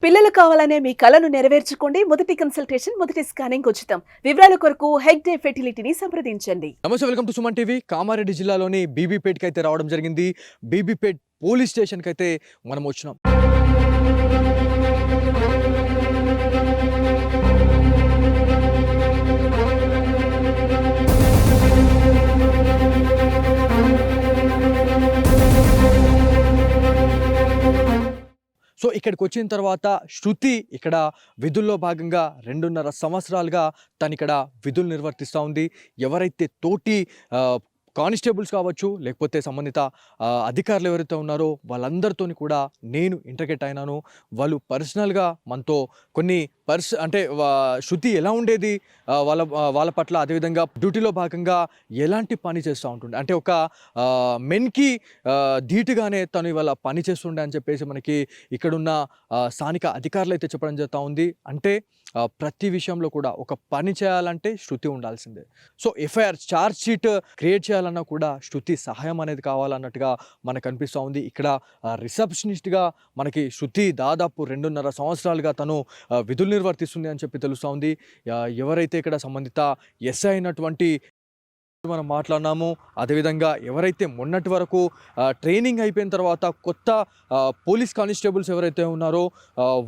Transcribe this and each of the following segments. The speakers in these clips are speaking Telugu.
పిల్లలు కావాలనే మీ కలను నెరవేర్చుకోండి. మొదటి కన్సల్టేషన్, మొదటి స్కానింగ్ ఉచితం. వివరాల కొరకు హెగ్డే ఫెర్టిలిటీని సంప్రదించండి. నమస్తే, welcome to Suman TV. Kamareddy జిల్లాలోని బీబీపేట్కి అయితే రావడం జరిగింది. బీబీపేట్ పోలీస్ స్టేషన్కి అయితే మనం వచ్చినాం. సో ఇక్కడికి వచ్చిన తర్వాత శృతి ఇక్కడ విధుల్లో భాగంగా 2.5 సంవత్సరాలుగా తను ఇక్కడ విధులు నిర్వర్తిస్తూ ఉంది. ఎవరైతే తోటి కానిస్టేబుల్స్ కావచ్చు, లేకపోతే సంబంధిత అధికారులు ఎవరైతే ఉన్నారో వాళ్ళందరితోని కూడా నేను ఇంటర్గేట్ అయినాను. వాళ్ళు పర్సనల్గా మనతో కొన్ని అంటే శృతి ఎలా ఉండేది వాళ్ళ పట్ల, అదేవిధంగా డ్యూటీలో భాగంగా ఎలాంటి పని చేస్తూ ఉంటుండే, అంటే ఒక మెన్కి ధీటుగానే తను ఇవాళ పని చేస్తుండే అని చెప్పేసి మనకి ఇక్కడున్న స్థానిక అధికారులు అయితే చెప్పడం జరుగుతూ ఉంది. అంటే ప్రతి విషయంలో కూడా ఒక పని చేయాలంటే శృతి ఉండాల్సిందే. So FIR charge sheet create చేయాలన్నా కూడా శృతి సహాయం అనేది కావాలన్నట్టుగా మనకు అనిపిస్తూ ఉంది. ఇక్కడ రిసెప్షనిస్ట్గా మనకి శృతి దాదాపు 2.5 సంవత్సరాలుగా తను విధులు నిర్వర్తిస్తుంది అని చెప్పి తెలుస్తూ ఉంది. ఎవరైతే ఇక్కడ సంబంధిత ఎస్ఐ అయినటువంటి మనం మాట్లాడినాము, అదేవిధంగా ఎవరైతే మొన్నటి వరకు ట్రైనింగ్ అయిపోయిన తర్వాత కొత్త పోలీస్ కానిస్టేబుల్స్ ఎవరైతే ఉన్నారో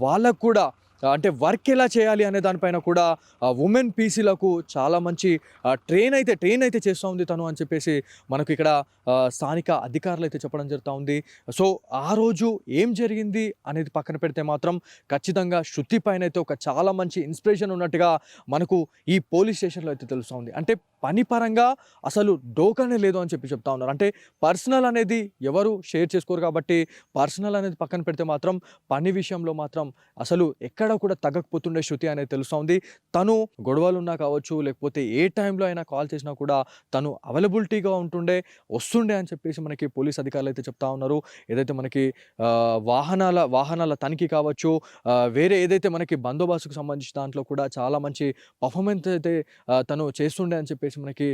వాళ్ళకు కూడా అంటే వర్క్ ఎలా చేయాలి అనే దానిపైన కూడా ఉమెన్ పీసీలకు చాలా మంచి ట్రైన్ అయితే చేస్తూ ఉంది తను అని చెప్పేసి మనకు ఇక్కడ స్థానిక అధికారులు అయితే చెప్పడం జరుగుతూ ఉంది. సో ఆ రోజు ఏం జరిగింది అనేది పక్కన పెడితే మాత్రం ఖచ్చితంగా శృతి పైన అయితే ఒక చాలా మంచి ఇన్స్పిరేషన్ ఉన్నట్టుగా మనకు ఈ పోలీస్ స్టేషన్లో అయితే తెలుస్తూ ఉంది. అంటే పని పరంగా అసలు డోకానే లేదు అని చెప్పి చెప్తా ఉన్నారు. అంటే పర్సనల్ అనేది ఎవరు షేర్ చేసుకోరు కాబట్టి పర్సనల్ అనేది పక్కన పెడితే మాత్రం పని విషయంలో మాత్రం అసలు ఎక్కడ కూడా తగ్గకపోతుండే శృతి అనేది తెలుస్తూ ఉంది. తను గొడవలు ఉన్నా కావచ్చు, లేకపోతే ఏ టైంలో అయినా కాల్ చేసినా కూడా తను అవైలబిలిటీగా వస్తుండే అని చెప్పేసి మనకి పోలీస్ అధికారులు అయితే చెప్తా ఉన్నారు. ఏదైతే మనకి వాహనాల తనిఖీ కావచ్చు, వేరే ఏదైతే మనకి బందోబస్తుకు సంబంధించిన దాంట్లో కూడా చాలా మంచి పర్ఫార్మెన్స్ అయితే తను చేస్తుండే అని చెప్పేసి మనకి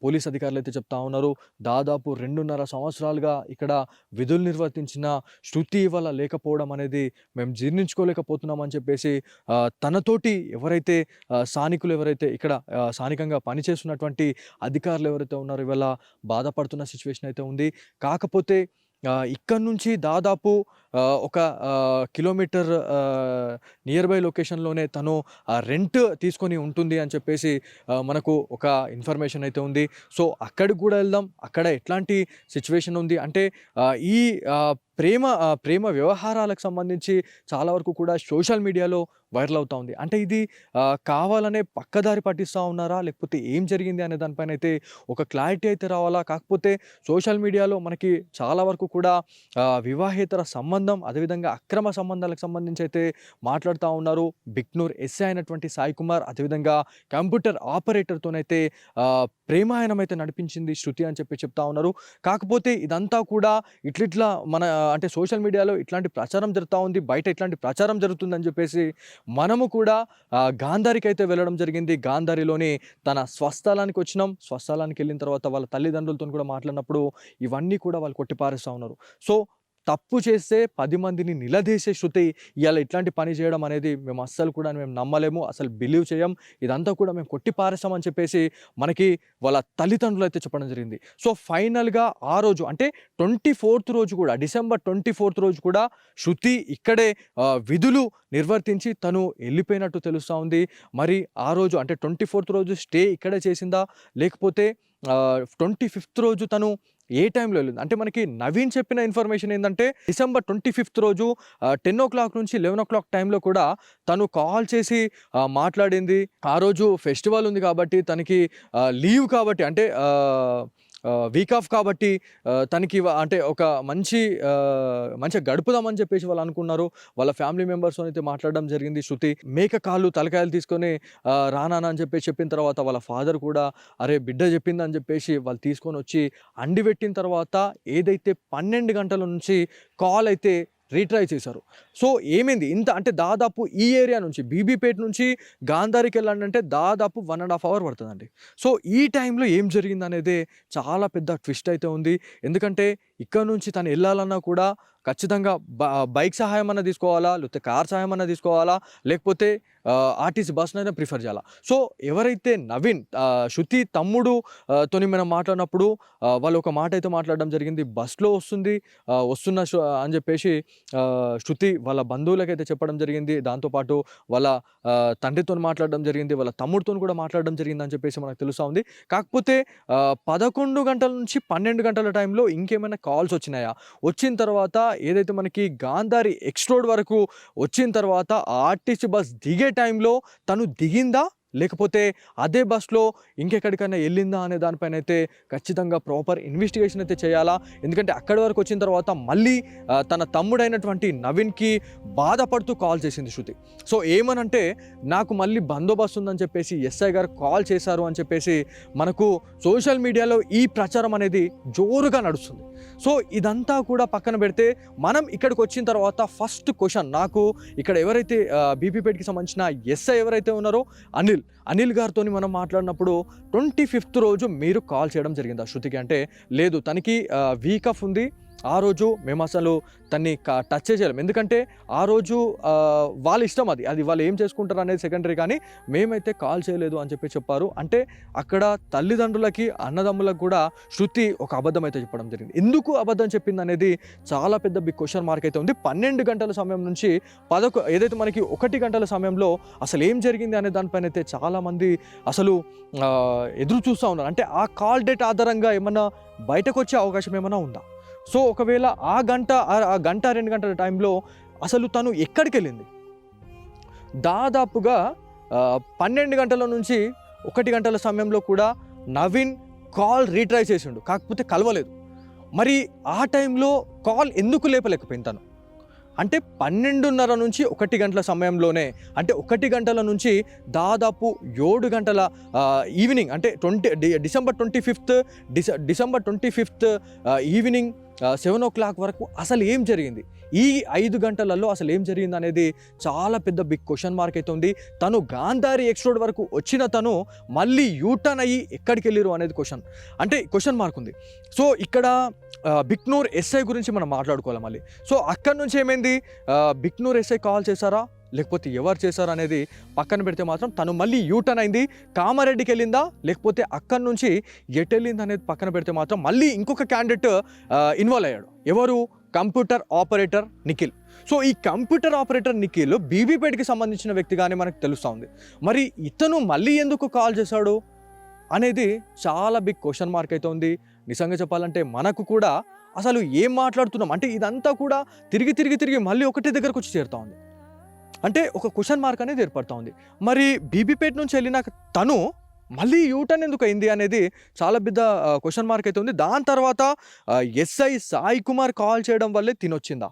పోలీస్ అధికారులు అయితే చెప్తా ఉన్నారు. దాదాపు 2.5 సంవత్సరాలుగా ఇక్కడ విధులు నిర్వర్తించిన శృతి వల్ల లేకపోవడం అనేది మేము జీర్ణించుకోలేకపోతున్నామని చెప్పేసి తనతోటి ఎవరైతే స్థానికులు ఎవరైతే ఇక్కడ స్థానికంగా పనిచేస్తున్నటువంటి అధికారులు ఎవరైతే ఉన్నారో ఇవాళ బాధపడుతున్న సిచ్యువేషన్ అయితే ఉంది. కాకపోతే ఇక్కడి నుంచి దాదాపు ఒక కిలోమీటర్ నియర్ బై లొకేషన్లోనే తను రెంట్ తీసుకొని ఉంటుంది అని చెప్పేసి మనకు ఒక ఇన్ఫర్మేషన్ అయితే ఉంది. సో అక్కడికి కూడా వెళ్దాం, అక్కడ ఎట్లాంటి సిచ్యువేషన్ ఉంది అంటే ఈ ప్రేమ వ్యవహారాలకు సంబంధించి చాలా వరకు కూడా సోషల్ మీడియాలో వైరల్ అవుతూ ఉంది. అంటే ఇది కావాలనే పక్కదారి పట్టిస్తూ ఉన్నారా, లేకపోతే ఏం జరిగింది అనే దానిపైన అయితే ఒక క్లారిటీ అయితే రావాలా. కాకపోతే సోషల్ మీడియాలో మనకి చాలా వరకు కూడా వివాహేతర సంబంధం, అదేవిధంగా అక్రమ సంబంధాలకు సంబంధించి అయితే మాట్లాడుతూ ఉన్నారు. బిక్నూర్ ఎస్ఐ అయినటువంటి సాయి కుమార్, అదేవిధంగా కంప్యూటర్ ఆపరేటర్తోనైతే ప్రేమాయణం అయితే నడిపించింది శృతి అని చెప్పి చెప్తా ఉన్నారు. కాకపోతే ఇదంతా కూడా ఇట్లా మన అంటే సోషల్ మీడియాలో ఇట్లాంటి ప్రచారం జరుగుతూ ఉంది, బయట ఇట్లాంటి ప్రచారం జరుగుతుందని చెప్పేసి మనము కూడా గాంధారికి అయితే వెళ్ళడం జరిగింది. గాంధారిలోని తన స్వస్థలానికి వచ్చినాం. స్వస్థలానికి వెళ్ళిన తర్వాత వాళ్ళ తల్లిదండ్రులతో కూడా మాట్లాడినప్పుడు ఇవన్నీ కూడా వాళ్ళు కొట్టిపారేస్తూ ఉన్నారు. సో తప్పు చేస్తే 10 మందిని నిలదీసే శృతి ఇవాళ ఇట్లాంటి పని చేయడం అనేది మేము అస్సలు కూడా నమ్మలేము, అసలు బిలీవ్ చేయం. ఇదంతా కూడా మేము కొట్టిపారేస్తామని చెప్పేసి మనకి వాళ్ళ తల్లిదండ్రులు అయితే చెప్పడం జరిగింది. సో ఫైనల్గా ఆ రోజు అంటే 24th రోజు కూడా, డిసెంబర్ 24th రోజు కూడా శృతి ఇక్కడే విధులు నిర్వర్తించి తను వెళ్ళిపోయినట్టు తెలుస్తూ ఉంది. మరి ఆ రోజు అంటే 24th రోజు స్టే ఇక్కడే చేసిందా, లేకపోతే 25th రోజు తను ఏ టైంలో వెళ్ళింది అంటే మనకి నవీన్ చెప్పిన ఇన్ఫర్మేషన్ ఏంటంటే డిసెంబర్ 25th రోజు 10 o'clock నుంచి 11 o'clock టైంలో కూడా తను కాల్ చేసి మాట్లాడింది. ఆ రోజు ఫెస్టివల్ ఉంది కాబట్టి తనకి లీవ్ కాబట్టి అంటే వీక్ ఆఫ్ కాబట్టి తనకి అంటే ఒక మంచిగా గడుపుదామని చెప్పేసి వాళ్ళు అనుకున్నారు. వాళ్ళ ఫ్యామిలీ మెంబర్స్తో అయితే మాట్లాడడం జరిగింది. శృతి మేక కాళ్ళు తలకాయలు తీసుకొని రానా అని చెప్పిన తర్వాత వాళ్ళ ఫాదర్ కూడా అరే బిడ్డ చెప్పిందని చెప్పేసి వాళ్ళు తీసుకొని వచ్చి అండి పెట్టిన తర్వాత ఏదైతే 12 గంటల నుంచి కాల్ అయితే రీట్రై చేశారు. సో ఏమైంది ఇంత అంటే దాదాపు ఈ ఏరియా నుంచి బీబీపేట నుంచి గాంధారికి వెళ్ళాలంటే దాదాపు 1.5 hour పడుతుందండి. సో ఈ టైంలో ఏం జరిగింది అనేది చాలా పెద్ద ట్విస్ట్ అయితే ఉంది. ఎందుకంటే ఇక్కడ నుంచి తను వెళ్ళాలన్నా కూడా ఖచ్చితంగా బైక్ సహాయం అన్నా తీసుకోవాలా, లేకపోతే కార్ సహాయం అన్నా తీసుకోవాలా, లేకపోతే ఆర్టీసీ బస్‌నైనా ప్రిఫర్ చేయాలా. సో ఎవరైతే నవీన్ శృతి తమ్ముడు తోని మనం మాట్లాడినప్పుడు వాళ్ళు ఒక మాట అయితే మాట్లాడడం జరిగింది. బస్‌లో వస్తుంది వస్తున్న అని చెప్పేసి శృతి వాళ్ళ బంధువులకైతే చెప్పడం జరిగింది. దాంతో పాటు వాళ్ళ తండ్రితోని మాట్లాడడం జరిగింది. వాళ్ళ తమ్ముడితోని కూడా మాట్లాడడం జరిగిందని చెప్పేసి మనకు తెలుస్తా ఉంది. కాకపోతే 11 గంటల నుంచి 12 గంటల టైంలో ఇంకేమైనా కాల్స్ వచ్చినాయా? వచ్చిన తర్వాత ఏదైతే మనకి గాంధారి ఎక్స్ రోడ్ వరకు వచ్చిన తర్వాత ఆర్టీసీ బస్ దిగే టైంలో తను దిగిందా? లేకపోతే అదే బస్‌లో ఇంకెక్కడికైనా ఎళ్ళిందా అనే దానిపైన అయితే ఖచ్చితంగా ప్రాపర్ ఇన్వెస్టిగేషన్ అయితే చేయాలా. ఎందుకంటే అక్కడి వరకు వచ్చిన తర్వాత మళ్ళీ తన తమ్ముడైనటువంటి నవీన్‌కి బాధపడుతూ కాల్ చేసింది శృతి. సో ఏమనంటే నాకు మళ్ళీ బందోబస్తు ఉందని చెప్పేసి ఎస్ఐ గారు కాల్ చేశారు అని చెప్పేసి మనకు సోషల్ మీడియాలో ఈ ప్రచారం అనేది జోరుగా నడుస్తుంది. సో ఇదంతా కూడా పక్కన పెడితే మనం ఇక్కడికి వచ్చిన తర్వాత ఫస్ట్ క్వశ్చన్ నాకు ఇక్కడ ఎవరైతే బీపీపేట్‌కి సంబంధించిన ఎస్ఐ ఎవరైతే ఉన్నారో అనిల్ గారితోని మనం మాట్లాడినప్పుడు 25th రోజు మీరు కాల్ చేయడం జరిగిందా శృతికి? అంటే లేదు తనకి వీక్ ఆఫ్ ఉంది. ఆ రోజు మేము అసలు తన్ని టచ్ చేయలేం. ఎందుకంటే ఆ రోజు వాళ్ళ ఇష్టం అది వాళ్ళు ఏం చేసుకుంటారు అనేది సెకండరీ, కానీ మేమైతే కాల్ చేయలేదు అని చెప్పారు. అంటే అక్కడ తల్లిదండ్రులకి అన్నదమ్ములకు కూడా శృతి ఒక అబద్ధం అయితే చెప్పడం జరిగింది. ఎందుకు అబద్ధం చెప్పింది అనేది చాలా పెద్ద బిగ్ క్వశ్చన్ మార్క్ అయితే ఉంది. 12 గంటల సమయం నుంచి ఏదైతే మనకి 1 గంటల సమయంలో అసలు ఏం జరిగింది అనే దానిపైన అయితే చాలామంది అసలు ఎదురు చూస్తూ ఉన్నారు. అంటే ఆ కాల్ డేట్ ఆధారంగా ఏమన్నా బయటకు వచ్చే అవకాశం ఏమైనా ఉందా? సో ఒకవేళ ఆ గంట 2 గంటల టైంలో అసలు తను ఎక్కడికి వెళ్ళింది? దాదాపుగా 12 గంటల నుంచి 1 గంటల సమయంలో కూడా నవీన్ కాల్ రీట్రై చేసిండు, కాకపోతే కలవలేదు. మరి ఆ టైంలో కాల్ ఎందుకు లేపలేకపోయింది తను? అంటే 12:30 నుంచి 1 గంటల సమయంలోనే, అంటే 1 గంటల నుంచి దాదాపు 7 గంటల ఈవినింగ్, అంటే డిసెంబర్ 25th ఈవినింగ్ 7 o'clock వరకు అసలు ఏం జరిగింది? ఈ 5 గంటలలో అసలు ఏం జరిగింది అనేది చాలా పెద్ద బిగ్ క్వశ్చన్ మార్క్ అయితే ఉంది. తను గాంధారి ఎక్స్ రోడ్ వరకు వచ్చిన తను మళ్ళీ యూటర్న్ అయ్యి ఎక్కడికి వెళ్ళిరు అనేది క్వశ్చన్ మార్క్ ఉంది. సో ఇక్కడ బిక్నూర్ ఎస్ఐ గురించి మనం మాట్లాడుకోవాలి మళ్ళీ. సో అక్కడి నుంచి ఏమైంది? బిక్నూర్ ఎస్ఐ కాల్ చేశారా లేకపోతే ఎవరు చేశారు అనేది పక్కన పెడితే మాత్రం తను మళ్ళీ యూటర్న్ అయింది, కామారెడ్డికి వెళ్ళిందా లేకపోతే అక్కడి నుంచి ఎటు వెళ్ళింది అనేది పక్కన పెడితే మాత్రం మళ్ళీ ఇంకొక క్యాండిడేట్ ఇన్వాల్వ్ అయ్యాడు. ఎవరు? Computer operator Nikhil. సో ఈ కంప్యూటర్ ఆపరేటర్ నిఖిల్ బీబీపేట్కి సంబంధించిన వ్యక్తిగానే మనకు తెలుస్తూ ఉంది. మరి ఇతను మళ్ళీ ఎందుకు కాల్ చేశాడు అనేది చాలా బిగ్ క్వశ్చన్ మార్క్ అయితే ఉంది. నిజంగా చెప్పాలంటే మనకు కూడా అసలు ఏం మాట్లాడుతున్నాం అంటే ఇదంతా కూడా తిరిగి మళ్ళీ ఒకటే దగ్గరకు వచ్చి చేరుతూ ఉంది. అంటే ఒక క్వశ్చన్ మార్క్ అనేది ఏర్పడుతూ ఉంది. మరి బీబీపేట్ నుంచి వెళ్ళిన తను మళ్ళీ యూటర్న్ ఎందుకు అయింది అనేది చాలా పెద్ద క్వశ్చన్ మార్క్ అయితే ఉంది. దాని తర్వాత ఎస్ఐ సాయి కుమార్ కాల్ చేయడం వల్లే తినొచ్చిందా,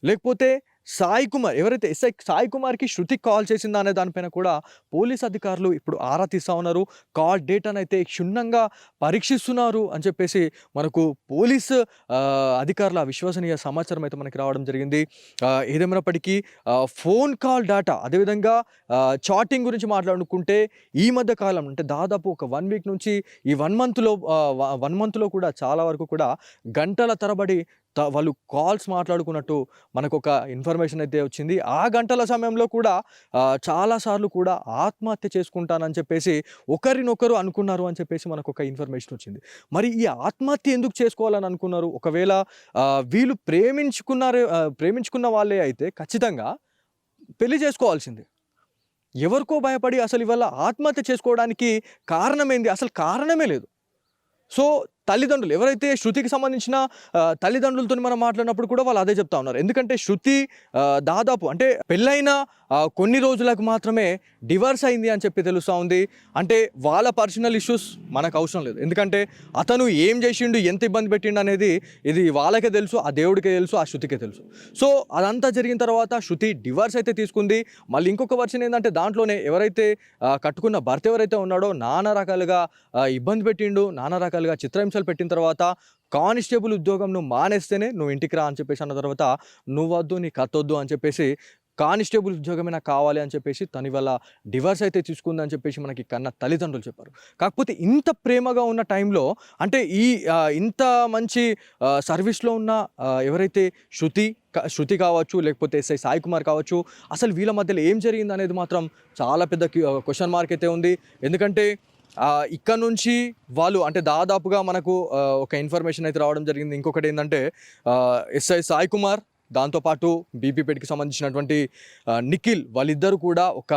లేకపోతే సాయి కుమార్ ఎవరైతే ఎస్ఐ సాయి కుమార్కి శృతి కాల్ చేసిందా అనే దానిపైన కూడా పోలీస్ అధికారులు ఇప్పుడు ఆరా తీస్తూ ఉన్నారు. కాల్ డేటాను అయితే క్షుణ్ణంగా పరీక్షిస్తున్నారు అని చెప్పేసి మనకు పోలీసు అధికారుల విశ్వసనీయ సమాచారం అయితే మనకి రావడం జరిగింది. ఏదేమైనప్పటికీ ఫోన్ కాల్ డేటా, అదేవిధంగా చాటింగ్ గురించి మాట్లాడుకుంటే ఈ మధ్య కాలం అంటే దాదాపు ఒక 1 week నుంచి ఈ 1 monthలో కూడా చాలా వరకు కూడా గంటల తరబడి వాళ్ళు కాల్స్ మాట్లాడుకున్నట్టు మనకు ఒక ఇన్ఫర్మేషన్ అయితే వచ్చింది. ఆ గంటల సమయంలో కూడా చాలాసార్లు కూడా ఆత్మహత్య చేసుకుంటానని చెప్పేసి ఒకరినొకరు అనుకున్నారు అని చెప్పేసి మనకు ఒక ఇన్ఫర్మేషన్ వచ్చింది. మరి ఈ ఆత్మహత్య ఎందుకు చేసుకోవాలని అనుకున్నారు? ఒకవేళ వీళ్ళు ప్రేమించుకున్న వాళ్ళే అయితే ఖచ్చితంగా పెళ్లి చేసుకోవాల్సిందే. ఎవరికో భయపడి అసలు ఇవాళ ఆత్మహత్య చేసుకోవడానికి కారణమేంది? అసలు కారణమే లేదు. సో తల్లిదండ్రులు ఎవరైతే శృతికి సంబంధించిన తల్లిదండ్రులతో మనం మాట్లాడినప్పుడు కూడా వాళ్ళు అదే చెప్తా ఉన్నారు. ఎందుకంటే శృతి దాదాపు అంటే పెళ్ళైన కొన్ని రోజులకు మాత్రమే డివర్స్ అయింది అని చెప్పి తెలుస్తూ ఉంది. అంటే వాళ్ళ పర్సనల్ ఇష్యూస్ మనకు అవసరం లేదు. ఎందుకంటే అతను ఏం చేసిండు, ఎంత ఇబ్బంది పెట్టిండు అనేది ఇది వాళ్ళకే తెలుసు, ఆ దేవుడికే తెలుసు, ఆ శృతికే తెలుసు. సో అదంతా జరిగిన తర్వాత శృతి డివర్స్ అయితే తీసుకుంది. మళ్ళీ ఇంకొక వర్షన్ ఏంటంటే దాంట్లోనే ఎవరైతే కట్టుకున్న భర్త ఎవరైతే ఉన్నాడో నానా రకాలుగా ఇబ్బంది పెట్టిండు, నానా రకాలుగా చిత్రహింసలు పెట్టిన తర్వాత కానిస్టేబుల్ ఉద్యోగం నువ్వు మానేస్తేనే నువ్వు ఇంటికి రా అని చెప్పేసి అన్న తర్వాత నువ్వొద్దు నీ కత్తొద్దు అని చెప్పేసి కానిస్టేబుల్ ఉద్యోగమే నాకు కావాలి అని చెప్పేసి తను ఇవాళ డివర్స్ అయితే తీసుకుందని చెప్పేసి మనకి కన్న తల్లిదండ్రులు చెప్పారు. కాకపోతే ఇంత ప్రేమగా ఉన్న టైంలో అంటే ఇంత మంచి సర్వీస్‌లో ఉన్న ఎవరైతే శృతి కావచ్చు, లేకపోతే ఎస్ఐ సాయి కుమార్ కావచ్చు, అసలు వీళ్ళ మధ్యలో ఏం జరిగిందనేది మాత్రం చాలా పెద్ద క్వెషన్ మార్క్ అయితే ఉంది. ఎందుకంటే ఇక్కడ నుంచి వాళ్ళు అంటే దాదాపుగా మనకు ఒక ఇన్ఫర్మేషన్ అయితే రావడం జరిగింది. ఇంకొకటి ఏంటంటే ఎస్ఐ సాయి కుమార్ దాంతోపాటు బీపీపేటకి సంబంధించినటువంటి నిఖిల్ వాళ్ళిద్దరు కూడా ఒక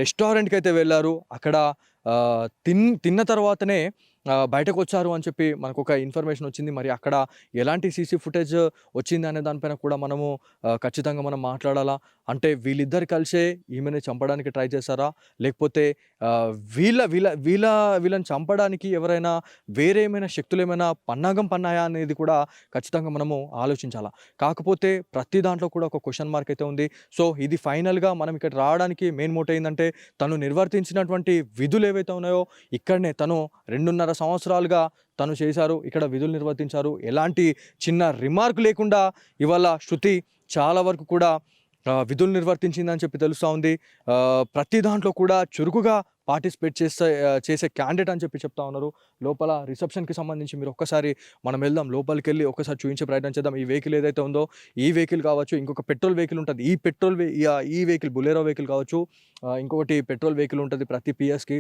రెస్టారెంట్కి అయితే వెళ్ళారు. అక్కడ తిన్న తర్వాతనే బయటకు వచ్చారు అని చెప్పి మనకు ఒక ఇన్ఫర్మేషన్ వచ్చింది. మరి అక్కడ ఎలాంటి సీసీ ఫుటేజ్ వచ్చింది అనే దానిపైన కూడా మనము ఖచ్చితంగా మనం మాట్లాడాలా. అంటే వీళ్ళిద్దరు కలిసే ఈమెని చంపడానికి ట్రై చేశారా, లేకపోతే వీళ్ళని చంపడానికి ఎవరైనా వేరే ఏమైనా శక్తులు ఏమైనా పన్నాగం పన్నాయా అనేది కూడా ఖచ్చితంగా మనము ఆలోచించాలా. కాకపోతే ప్రతి దాంట్లో కూడా ఒక క్వశ్చన్ మార్క్ అయితే ఉంది. సో ఇది ఫైనల్గా మనం ఇక్కడ రావడానికి మెయిన్ మోటివ్ ఏంటంటే తను నిర్వర్తించినటువంటి విధులు ఏవైతే ఉన్నాయో ఇక్కడనే తను 2.5 సంవత్సరాలుగా తను చేశారు, ఇక్కడ విధులు నిర్వర్తించారు. ఎలాంటి చిన్న రిమార్క్ లేకుండా ఇవాళ శృతి చాలా వరకు కూడా విధులు నిర్వర్తించిందని చెప్పి తెలుస్తూ ఉంది. ప్రతి దాంట్లో కూడా చురుకుగా పార్టిసిపేట్ చేసే క్యాండిడేట్ అని చెప్పి చెప్తా ఉన్నారు. లోపల రిసెప్షన్కి సంబంధించి మీరు ఒక్కసారి మనం వెళ్దాం, లోపలికి వెళ్ళి ఒకసారి చూపించే ప్రయత్నం చేద్దాం. ఈ వెహికల్ ఏదైతే ఉందో ఈ వెహికల్ కావచ్చు, ఇంకొక పెట్రోల్ వెహికల్ ఉంటుంది. ఈ వెహికల్ బులెరో వెహికల్ కావచ్చు, ఇంకొకటి పెట్రోల్ వెహికల్ ఉంటుంది ప్రతి పిఎస్కి.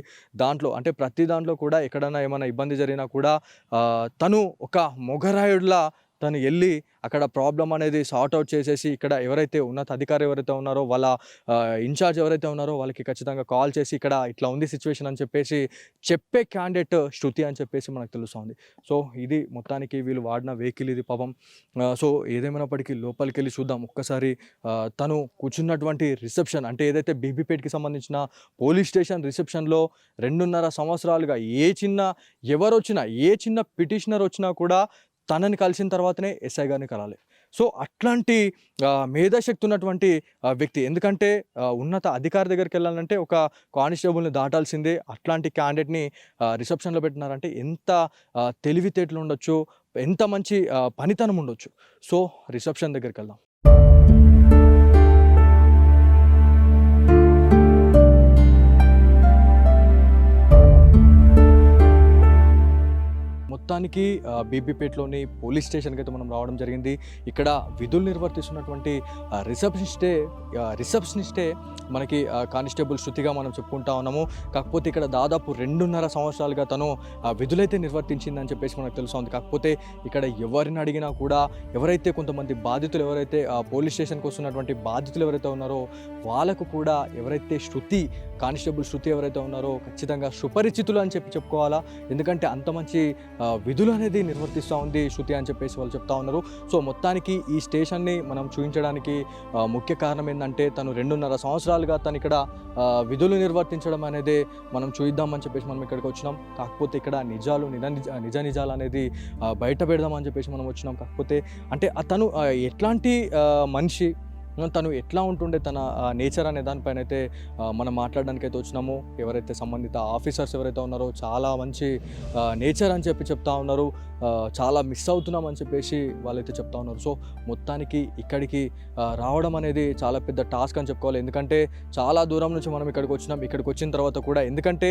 ప్రతి దాంట్లో కూడా ఎక్కడైనా ఏమైనా ఇబ్బంది జరిగినా కూడా తను ఒక మొగరాయుడులా తను వెళ్ళి అక్కడ ప్రాబ్లం అనేది సార్ట్ అవుట్ చేసేసి ఇక్కడ ఎవరైతే ఉన్నత అధికారి ఎవరైతే ఉన్నారో వాళ్ళ ఇన్ఛార్జ్ ఎవరైతే ఉన్నారో వాళ్ళకి ఖచ్చితంగా కాల్ చేసి ఇక్కడ ఇట్లా ఉంది సిచ్యువేషన్ అని చెప్పేసి చెప్పే క్యాండిడేట్ శృతి అని చెప్పేసి మనకు తెలుస్తుంది. సో ఇది మొత్తానికి వీళ్ళు వాడిన వెహికల్ ఇది పాపం. సో ఏదేమైనప్పటికీ లోపలికి వెళ్ళి చూద్దాం ఒక్కసారి. తను కూర్చున్నటువంటి రిసెప్షన్ అంటే ఏదైతే బీబీపేట్కి సంబంధించిన పోలీస్ స్టేషన్ రిసెప్షన్లో 2.5 సంవత్సరాలుగా ఏ చిన్న పిటిషనర్ వచ్చినా కూడా తనని కలిసిన తర్వాతనే ఎస్ఐ గారిని కలాలి. సో అట్లాంటి మేధాశక్తి ఉన్నటువంటి వ్యక్తి. ఎందుకంటే ఉన్నత అధికారి దగ్గరికి వెళ్ళాలంటే ఒక కానిస్టేబుల్ని దాటాల్సిందే. అట్లాంటి క్యాండిడేట్ని రిసెప్షన్లో పెట్టినారంటే ఎంత తెలివితేటలు ఉండొచ్చు, ఎంత మంచి పనితనం ఉండొచ్చు. సో రిసెప్షన్ దగ్గరికి వెళ్దాం. మొత్తానికి బీబీపేటలోని పోలీస్ స్టేషన్కి అయితే మనం రావడం జరిగింది. ఇక్కడ విధులు నిర్వర్తిస్తున్నటువంటి రిసెప్షనిస్టే మనకి కానిస్టేబుల్ శృతిగా మనం చెప్పుకుంటా ఉన్నాము. కాకపోతే ఇక్కడ దాదాపు 2.5 సంవత్సరాలుగా తను విధులైతే నిర్వర్తించిందని చెప్పేసి మనకు తెలుస్తుంది. కాకపోతే ఇక్కడ ఎవరిని అడిగినా కూడా ఎవరైతే కొంతమంది బాధితులు ఎవరైతే పోలీస్ స్టేషన్కి వస్తున్నటువంటి బాధితులు ఎవరైతే ఉన్నారో వాళ్ళకు కూడా ఎవరైతే కానిస్టేబుల్ శృతి ఎవరైతే ఉన్నారో ఖచ్చితంగా సుపరిచితులు అని చెప్పుకోవాలా. ఎందుకంటే అంత మంచి విధులు అనేది నిర్వర్తిస్తూ ఉంది శృతి అని చెప్పేసి వాళ్ళు చెప్తా ఉన్నారు. సో మొత్తానికి ఈ స్టేషన్ని మనం చూపించడానికి ముఖ్య కారణం ఏంటంటే తను 2.5 సంవత్సరాలుగా తను ఇక్కడ విధులు నిర్వర్తించడం అనేది మనం చూద్దామని చెప్పేసి మనం ఇక్కడికి వచ్చినాం. కాకపోతే ఇక్కడ నిజాలు అనేది బయట పెడదామని చెప్పేసి మనం వచ్చినాం. కాకపోతే అంటే తను ఎట్లాంటి మనిషి, తను ఎట్లా ఉంటుండే తన నేచర్ అనే దానిపైన అయితే మనం మాట్లాడడానికి అయితే వచ్చినాము. ఎవరైతే సంబంధిత ఆఫీసర్స్ ఎవరైతే ఉన్నారో చాలా మంచి నేచర్ అని చెప్తా ఉన్నారు. చాలా మిస్ అవుతున్నామని చెప్పేసి వాళ్ళైతే చెప్తా ఉన్నారు. సో మొత్తానికి ఇక్కడికి రావడం అనేది చాలా పెద్ద టాస్క్ అని చెప్పుకోవాలి. ఎందుకంటే చాలా దూరం నుంచి మనం ఇక్కడికి వచ్చినాం. ఇక్కడికి వచ్చిన తర్వాత కూడా ఎందుకంటే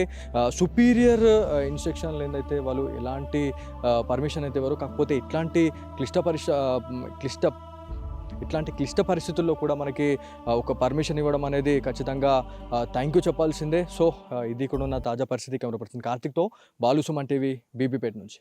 సుపీరియర్ ఇన్స్ట్రక్షన్లు ఏందైతే వాళ్ళు ఎలాంటి పర్మిషన్ అయితే ఇవ్వరు. కాకపోతే ఇట్లాంటి క్లిష్ట పరిస్థితుల్లో కూడా మనకి ఒక పర్మిషన్ ఇవ్వడం అనేది ఖచ్చితంగా థ్యాంక్ యూ చెప్పాల్సిందే. సో ఇది కూడా ఉన్న తాజా పరిస్థితి. కెమెరా పర్సన్ కార్తిక్తో బాలు సుమన్ టీవీ బీబీపేట నుంచి.